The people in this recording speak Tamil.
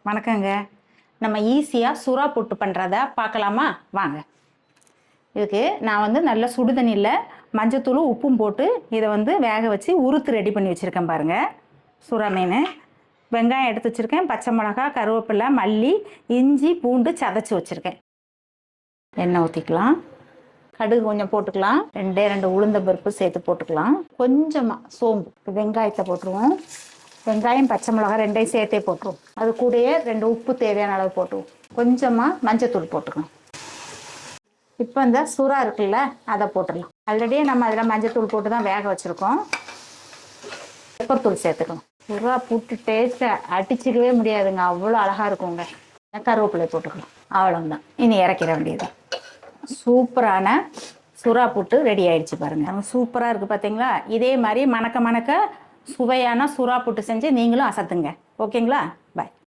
வணக்கங்க. நம்ம ஈஸியாக சுறா புட்டு பண்ணுறத பார்க்கலாமா? வாங்க. இதுக்கு நான் வந்து நல்ல சுடு தண்ணியில் மஞ்சத்தூள் உப்பும் போட்டு இதை வந்து வேக வச்சு உறுத்து ரெடி பண்ணி வச்சுருக்கேன் பாருங்கள். சுறா மீன், வெங்காயம் எடுத்து வச்சுருக்கேன், பச்சை மிளகா, கருவேப்பிலை, மல்லி, இஞ்சி, பூண்டு சதைச்சி வச்சுருக்கேன். எண்ணெய் ஊற்றிக்கலாம், கடுகு கொஞ்சம் போட்டுக்கலாம், ரெண்டு உளுந்த பருப்பு சேர்த்து போட்டுக்கலாம், கொஞ்சமாக சோம்பு, வெங்காயத்தை போட்டுருவோம். வெங்காயம் பச்சை மிளகா ரெண்டையும் சேர்த்தே போட்டுருவோம். அது கூடயே 2 உப்பு தேவையான அளவு போட்டுருவோம். கொஞ்சமாக மஞ்சத்தூள் போட்டுக்கணும். இப்போ இந்த சுறா இருக்குல்ல, அதை போட்டுடலாம். ஆல்ரெடியே நம்ம அதில் மஞ்சத்தூள் போட்டு தான் வேக வச்சுருக்கோம். பெப்பர் தூள் சேர்த்துக்கணும். சுறா புட்டு டேஸ்ட்டை அடிச்சிக்கவே முடியாதுங்க, அவ்வளோ அழகாக இருக்குங்க. கருவேப்பிலை போட்டுக்கலாம். அவ்வளோதான், இனி இறக்கிற வேண்டியது. சூப்பரான சுறா புட்டு ரெடி ஆயிடுச்சு பாருங்கள். சூப்பராக இருக்குது பார்த்தீங்களா? இதே மாதிரி மணக்க சுவையான சுறா புட்டு செஞ்சு நீங்களும் அசத்துங்க. ஓகேங்களா? பாய்.